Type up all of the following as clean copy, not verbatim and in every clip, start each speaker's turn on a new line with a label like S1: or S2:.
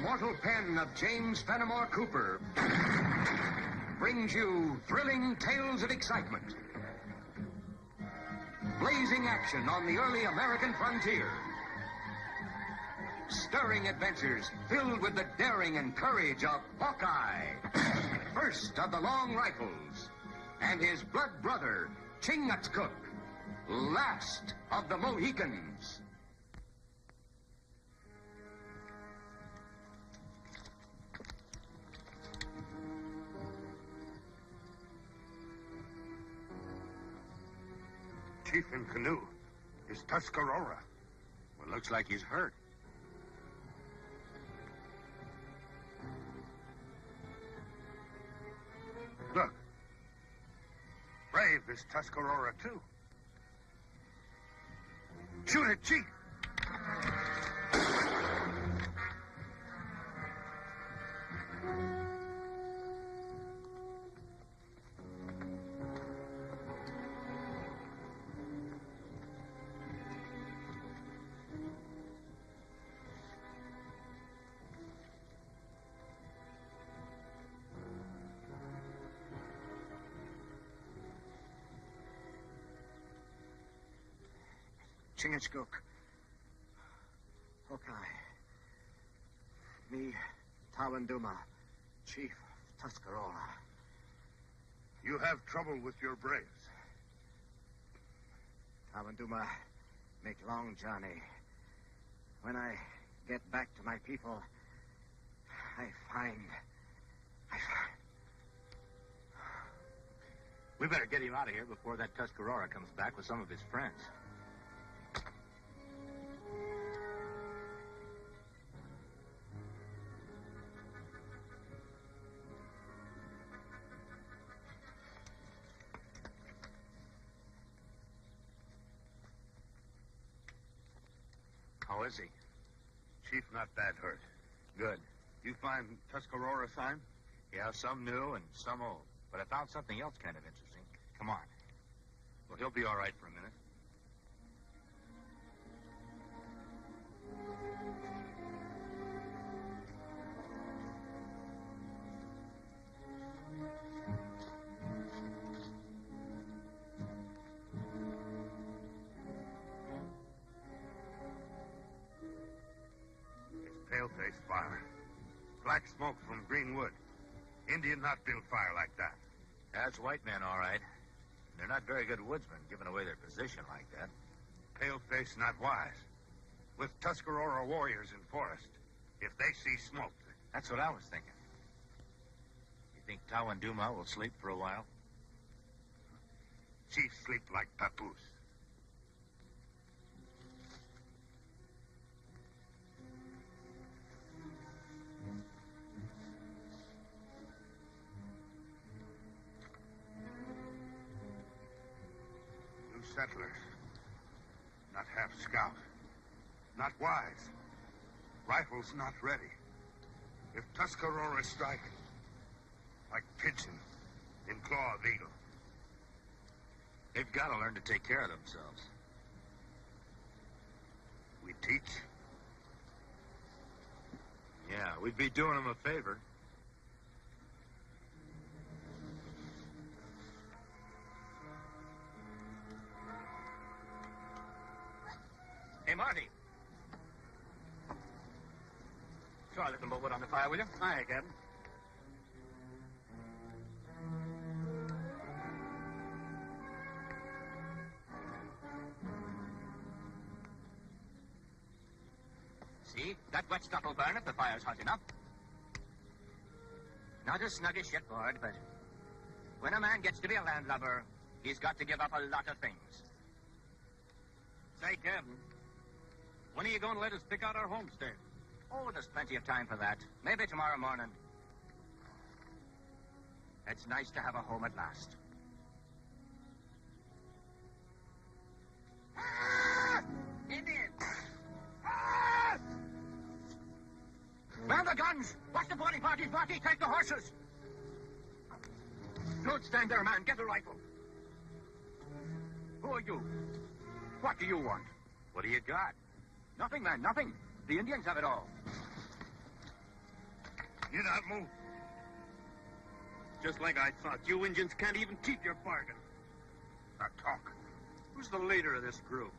S1: immortal pen of James Fenimore Cooper brings you thrilling tales of excitement, blazing action on the early American frontier, stirring adventures filled with the daring and courage of Hawkeye, first of the Long Rifles, and his blood brother, Chingachgook, last of the Mohicans.
S2: Chief in canoe is Tuscarora.
S3: Well, looks like he's hurt.
S2: Look. Brave is Tuscarora, too. Shoot it, Chief!
S4: Chingachgook. Hawkeye. Me, Tawanduma, Chief of Tuscarora.
S2: You have trouble with your braves.
S4: Tawanduma make long journey. When I get back to my people, I find...
S3: We better get him out of here before that Tuscarora comes back with some of his friends. How is he?
S2: Chief not bad hurt.
S3: Good.
S2: You find Tuscarora sign?
S3: Yeah, some new and some old. But I found something else kind of interesting. Come on. Well, he'll be all right for a minute.
S2: Pale-faced fire. Black smoke from green wood. Indian not build fire like that.
S3: That's white men, all right. They're not very good woodsmen, giving away their position like that.
S2: Pale-face not wise. With Tuscarora warriors in forest, if they see smoke...
S3: That's what I was thinking. You think Tawanduma will sleep for a while?
S2: Chief sleep like papoose. Settlers. Not half scout. Not wise. Rifles not ready. If Tuscarora strike, like pigeon in claw of eagle.
S3: They've got to learn to take care of themselves.
S2: We teach?
S3: Yeah, we'd be doing them a favor. Hey, Marty. Throw a little more wood on the fire, will you?
S4: Aye, Captain.
S3: See? That wet stuff will burn if the fire's hot enough. Not as snug as shipboard, but when a man gets to be a landlubber, he's got to give up a lot of things.
S5: Say, Captain, when are you going to let us pick out our homestead?
S3: Oh, there's plenty of time for that. Maybe tomorrow morning. It's nice to have a home at last. Indians! Man the guns! Watch the boarding parties, Marty! Take the horses! Don't stand there, man. Get a rifle. Who are you? What do you want? What do you got? Nothing, man, nothing. The Indians have it all.
S2: You not move.
S5: Just like I thought. You Indians can't even keep your bargain.
S3: Now talk.
S5: Who's the leader of this group?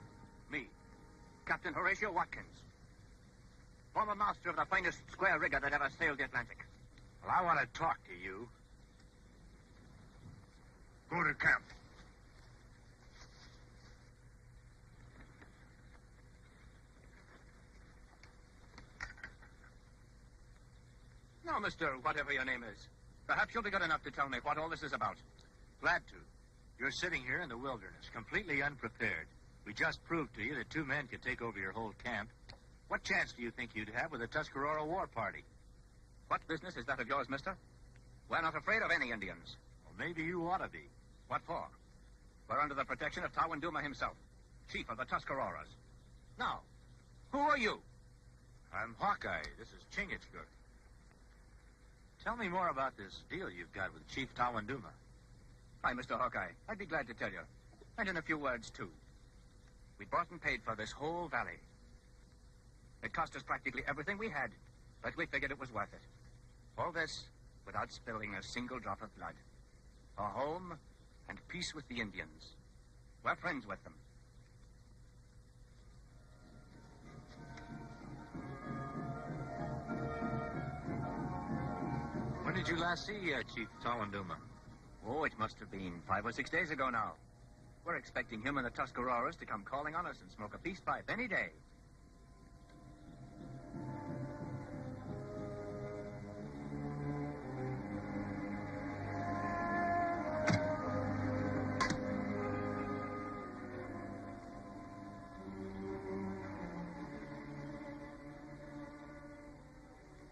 S3: Me. Captain Horatio Watkins. Former master of the finest square rigger that ever sailed the Atlantic. Well, I want to talk to you.
S2: Go to camp.
S3: Now, Mr. Whatever your name is, perhaps you'll be good enough to tell me what all this is about.
S6: Glad to. You're sitting here in the wilderness, completely unprepared. We just proved to you that 2 men could take over your whole camp. What chance do you think you'd have with the Tuscarora war party?
S3: What business is that of yours, mister? We're not afraid of any Indians.
S6: Well, maybe you ought to be.
S3: What for? We're under the protection of Tawanduma himself, chief of the Tuscaroras. Now, who are you?
S6: I'm Hawkeye. This is Chingachgook. Tell me more about this deal you've got with Chief Tawanduma.
S3: Hi, Mr. Hawkeye. I'd be glad to tell you. And in a few words, too. We bought and paid for this whole valley. It cost us practically everything we had, but we figured it was worth it. All this without spilling a single drop of blood. A home and peace with the Indians. We're friends with them.
S6: When did you last see Chief Tawanduma?
S3: Oh, it must have been 5 or 6 days ago now. We're expecting him and the Tuscaroras to come calling on us and smoke a peace pipe any day.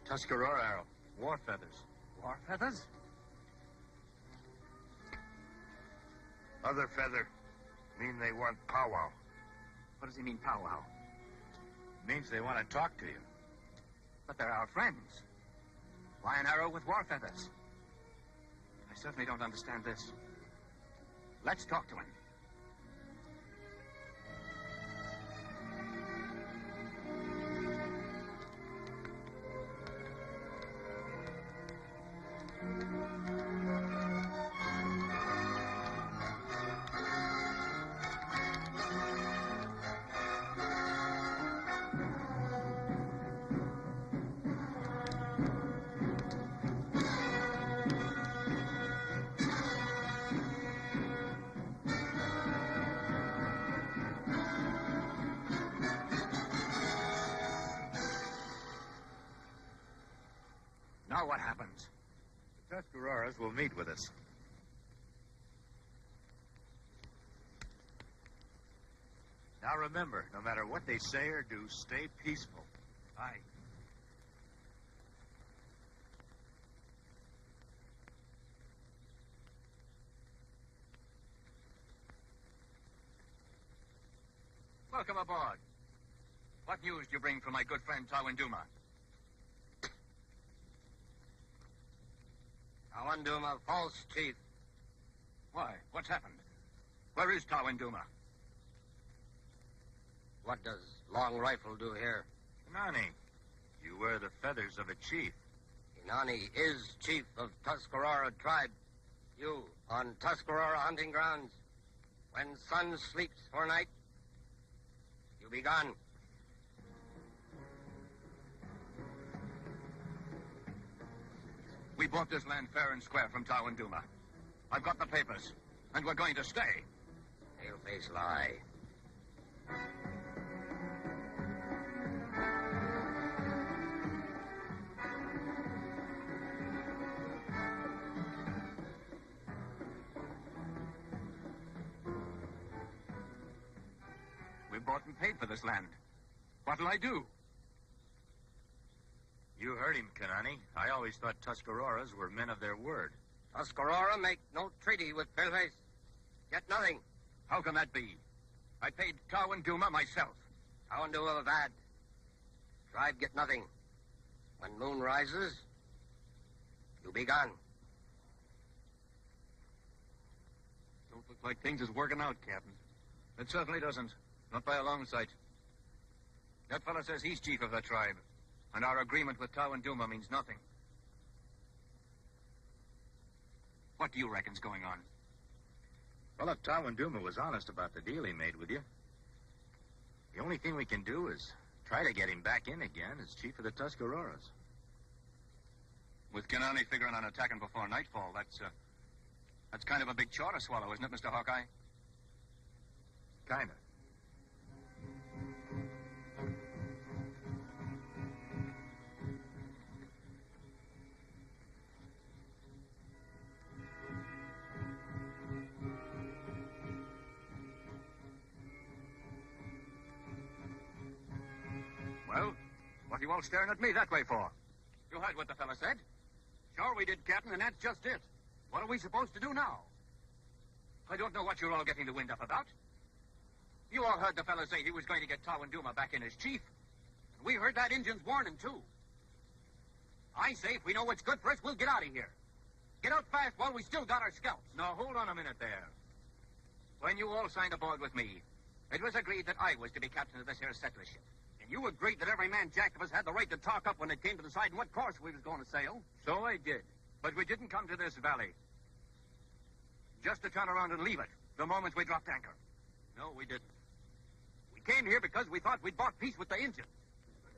S6: Tuscarora arrow. War feathers.
S3: War feathers?
S2: Other feather mean they want powwow.
S3: What does he mean, powwow?
S6: Means they want to talk to you.
S3: But they're our friends. Why an arrow with war feathers? I certainly don't understand this. Let's talk to him. Now what happens?
S6: The Tuscaroras will meet with us. Now remember, no matter what they say or do, stay peaceful.
S3: Aye. Welcome aboard. What news do you bring from my good friend Tawanduma?
S4: Tawanduma, false chief.
S3: Why? What's happened? Where is Tawanduma?
S4: What does Long Rifle do here?
S6: Nani, you wear the feathers of a chief.
S4: Inani is chief of Tuscarora tribe. You, on Tuscarora hunting grounds, when sun sleeps for night, you be gone.
S3: We bought this land fair and square from Tawanduma. I've got the papers, and we're going to stay.
S4: Pale-face lie.
S3: We bought and paid for this land. What'll I do?
S6: You heard him, Kanani. I always thought Tuscaroras were men of their word.
S4: Tuscarora make no treaty with Paleface. Get nothing.
S3: How can that be? I paid Tawanduma myself.
S4: Tawanduma bad. Tribe get nothing. When moon rises, you be gone.
S3: Don't look like things is working out, Captain. It certainly doesn't. Not by a long sight. That fellow says he's chief of the tribe, and our agreement with Tawanduma means nothing. What do you reckon's going on?
S6: Well, if Tawanduma was honest about the deal he made with you, the only thing we can do is try to get him back in again as chief of the Tuscaroras.
S3: With Kanani figuring on attacking before nightfall, that's kind of a big chore to swallow, isn't it, Mr. Hawkeye?
S6: Kinda.
S3: Well, what are you all staring at me that way for? You heard what the fella said?
S5: Sure we did, Captain, and that's just it. What are we supposed to do now?
S3: I don't know what you're all getting the wind up about. You all heard the fella say he was going to get Tawanduma back in as chief.
S5: And we heard that Injun's warning, too. I say, if we know what's good for us, we'll get out of here. Get out fast while we still got our scalps.
S3: Now, hold on a minute there. When you all signed aboard with me, it was agreed that I was to be captain of this here settler ship.
S5: And you agreed that every man jack of us had the right to talk up when it came to deciding what course we was going to sail.
S3: So I did. But we didn't come to this valley just to turn around and leave it the moment we dropped anchor.
S5: No, we didn't. We came here because we thought we'd bought peace with the Injuns.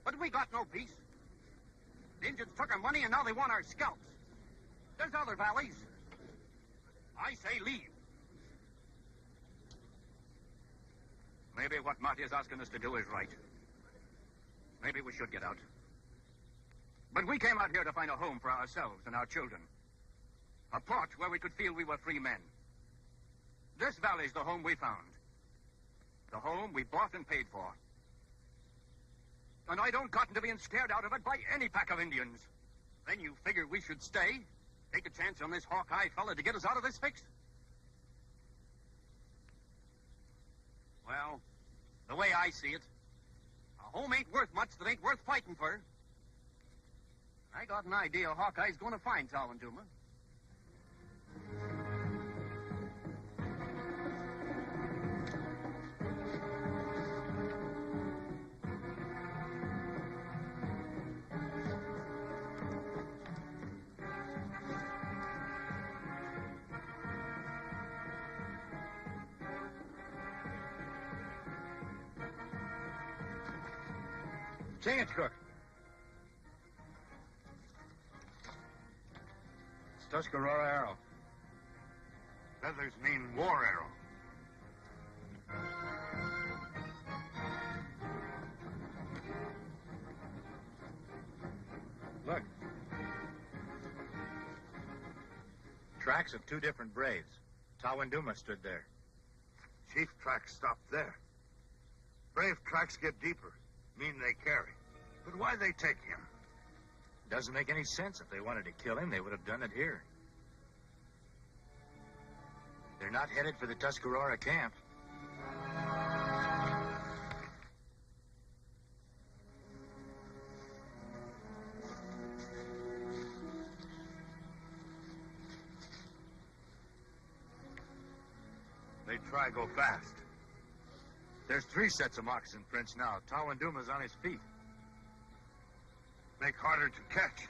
S5: But we got no peace. The Injuns took our money and now they want our scalps. There's other valleys. I say leave.
S3: Maybe what Marty is asking us to do is right. Maybe we should get out. But we came out here to find a home for ourselves and our children. A port where we could feel we were free men. This valley's the home we found. The home we bought and paid for. And I don't cotton to being scared out of it by any pack of Indians.
S5: Then you figured we should stay? Take a chance on this Hawkeye fella to get us out of this fix? Well, the way I see it, a home ain't worth much that ain't worth fighting for. I got an idea Hawkeye's going to find Tawanduma.
S6: Sing it, Crook. It's Tuscarora arrow.
S2: Feathers mean war arrow.
S6: Look. Tracks of two different braves. Tawanduma stood there.
S2: Chief tracks stop there. Brave tracks get deeper. Mean they carry. But why they take him?
S6: Doesn't make any sense. If they wanted to kill him, they would have done it here. They're not headed for the Tuscarora camp.
S2: They try go fast.
S6: There's 3 sets of moccasin prints now. Tawanduma's on his feet.
S2: Make harder to catch.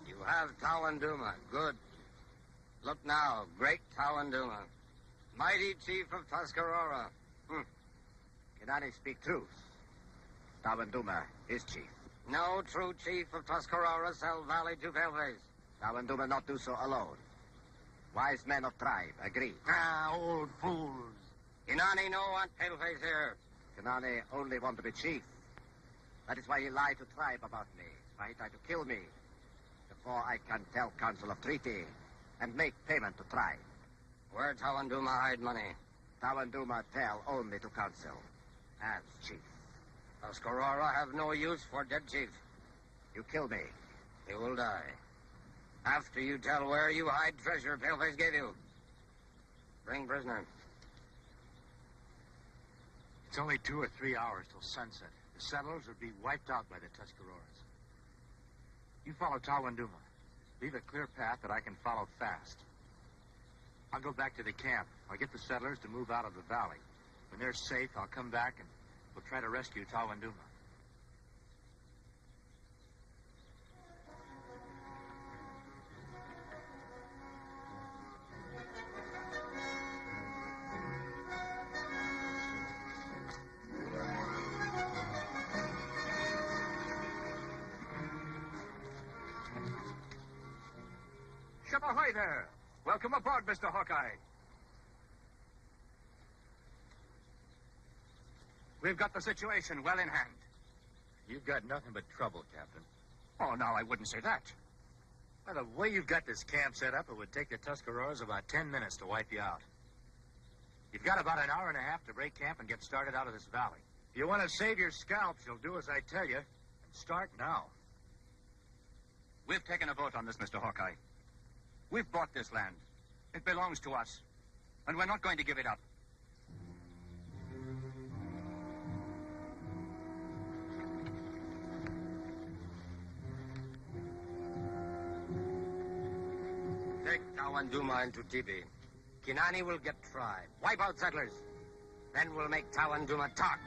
S4: You have Tawanduma. Good. Look now, great Tawanduma. Mighty chief of Tuscarora.
S3: Can I speak truth? Tawanduma is chief.
S4: No true chief of Tuscarora sell valley to paleface.
S3: Tawanduma not do so alone. Wise men of tribe agree.
S4: Ah, old fools. Inani no want paleface here.
S3: Kanani only want to be chief. That is why he lied to tribe about me. Why he tried to kill me. Before I can tell council of treaty and make payment to tribe.
S4: Where Tawanduma hide money?
S3: Tawanduma tell only to council as chief.
S4: Tuscarora have no use for dead chief.
S3: You kill me.
S4: You will die. After you tell where you hide treasure paleface gave you. Bring prisoner.
S6: It's only 2 or 3 hours till sunset. The settlers would be wiped out by the Tuscaroras. You follow Tawanduma. Leave a clear path that I can follow fast. I'll go back to the camp. I'll get the settlers to move out of the valley. When they're safe, I'll come back and we'll try to rescue Tawanduma.
S3: Ship ahoy there! Welcome aboard, Mr. Hawkeye. We've got the situation well in hand.
S6: You've got nothing but trouble, Captain.
S3: Oh, now, I wouldn't say that.
S6: By the way you've got this camp set up, it would take the Tuscaroras about 10 minutes to wipe you out. You've got about an hour and a half to break camp and get started out of this valley. If you want to save your scalps, you'll do as I tell you, and start now.
S3: We've taken a vote on this, Mr. Hawkeye. We've bought this land. It belongs to us. And we're not going to give it up.
S4: Take Tawanduma into Tibi. Kinani will get tried. Wipe out settlers. Then we'll make Tawanduma talk.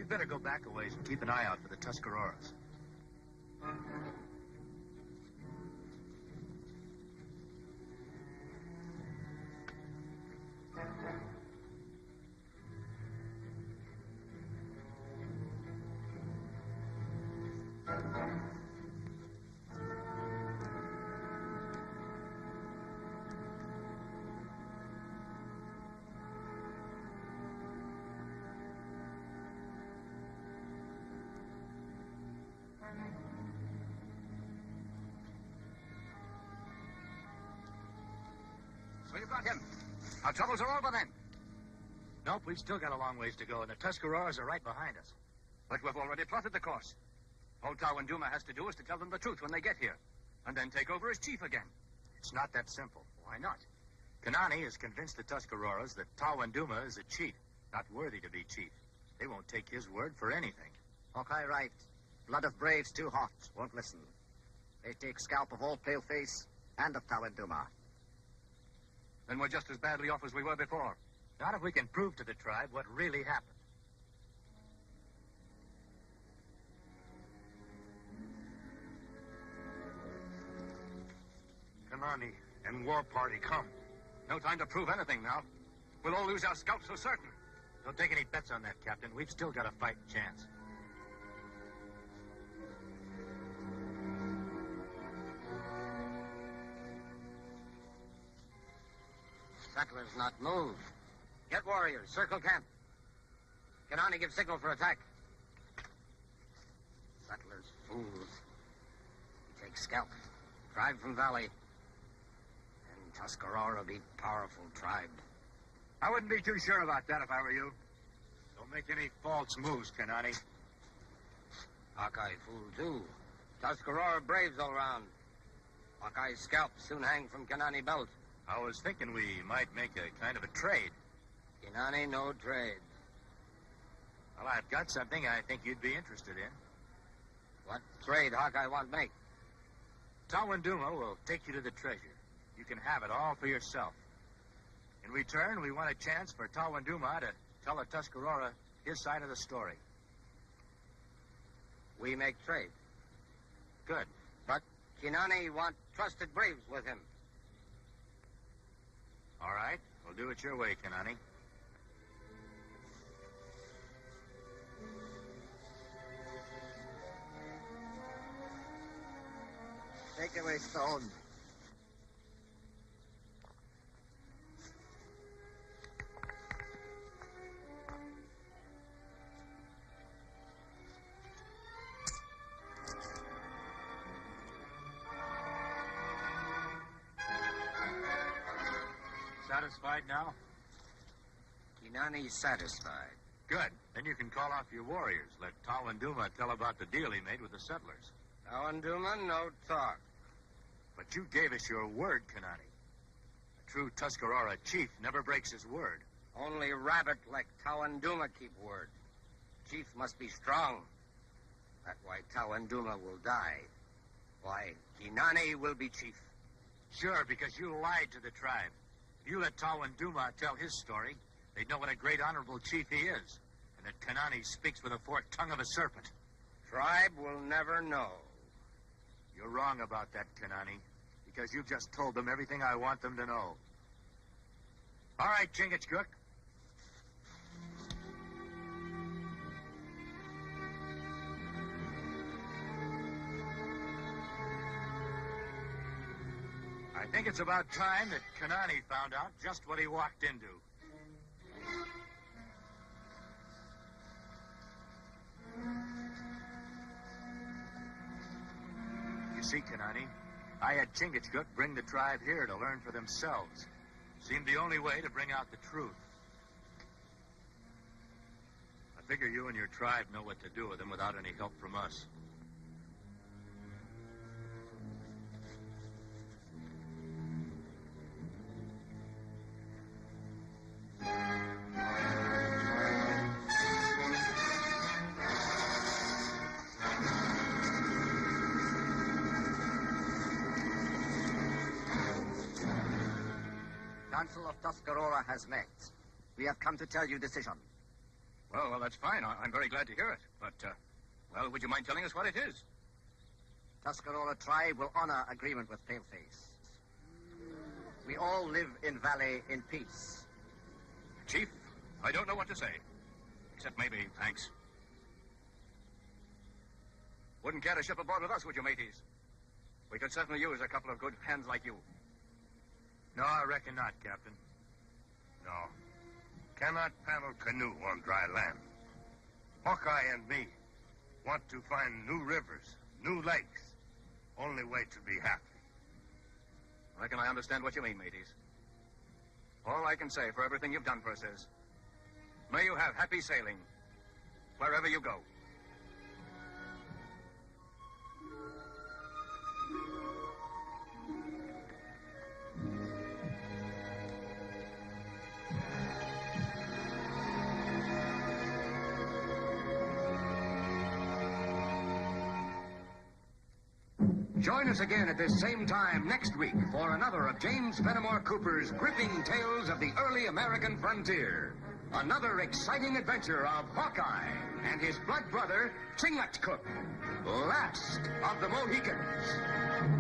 S6: Better go back a ways and keep an eye out for the Tuscaroras.
S3: So you've got him. Our troubles are over then.
S6: Nope, we've still got a long ways to go, and the Tuscaroras are right behind us.
S3: But we've already plotted the course. All Tawanduma has to do is to tell them the truth when they get here, and then take over as chief again.
S6: It's not that simple.
S3: Why not?
S6: Kanani has convinced the Tuscaroras that Tawanduma is a cheat, not worthy to be chief. They won't take his word for anything.
S7: Hawkeye right. Blood of braves too hot. Won't listen. They take scalp of old Paleface and of Tawanduma.
S3: Then we're just as badly off as we were before.
S6: Not if we can prove to the tribe what really happened.
S2: Kanani and War Party come.
S3: No time to prove anything now. We'll all lose our scalps for certain.
S6: Don't take any bets on that, Captain. We've still got a fighting chance.
S4: Settlers not move. Get warriors. Circle camp. Kanani give signal for attack. Settlers fools. We take scalp. Drive from valley. And Tuscarora be powerful tribe.
S3: I wouldn't be too sure about that if I were you.
S6: Don't make any false moves, Kanani.
S4: Hawkeye fool too. Tuscarora braves all round. Hawkeye's scalp soon hang from Kanani belt.
S6: I was thinking we might make a kind of a trade.
S4: Kanani, no trade.
S6: Well, I've got something I think you'd be interested in.
S4: What trade Hawkeye want make?
S6: Tawanduma will take you to the treasure. You can have it all for yourself. In return, we want a chance for Tawanduma to tell the Tuscarora his side of the story.
S4: We make trade.
S6: Good.
S4: But Kinani want trusted braves with him.
S6: All right. We'll do it your way, Kanani.
S7: Take away stone.
S6: Satisfied now?
S4: Kinani's satisfied.
S6: Good. Then you can call off your warriors. Let Tawanduma tell about the deal he made with the settlers.
S4: Tawanduma, no talk.
S6: But you gave us your word, Kanani. A true Tuscarora chief never breaks his word.
S4: Only rabbit like Tawanduma keep word. Chief must be strong. That's why Tawanduma will die. Why, Kinani will be chief.
S6: Sure, because you lied to the tribe. If you let Tawanduma tell his story, they'd know what a great honorable chief he is, and that Kanani speaks with the forked tongue of a serpent.
S4: Tribe will never know.
S6: You're wrong about that, Kanani, because you've just told them everything I want them to know. All right, Chingachgook. I think it's about time that Kanani found out just what he walked into. You see, Kanani, I had Chingachgook bring the tribe here to learn for themselves. Seemed the only way to bring out the truth. I figure you and your tribe know what to do with them without any help from us.
S7: Council of Tuscarora has met. We have come to tell you decision.
S3: Well, that's fine. I'm very glad to hear it. But, well, would you mind telling us what it is?
S7: Tuscarora tribe will honor agreement with Paleface. We all live in Valley in peace.
S3: Chief, I don't know what to say. Except maybe thanks. Wouldn't care to ship aboard with us, would you, mateys? We could certainly use a couple of good hands like you.
S6: No, I reckon not, Captain.
S2: No. Cannot paddle canoe on dry land. Hawkeye and me want to find new rivers, new lakes. Only way to be happy.
S3: I reckon I understand what you mean, mateys. All I can say for everything you've done for us is, may you have happy sailing wherever you go.
S1: Join us again at this same time next week for another of James Fenimore Cooper's gripping tales of the early American frontier. Another exciting adventure of Hawkeye and his blood brother, Chingachgook, last of the Mohicans.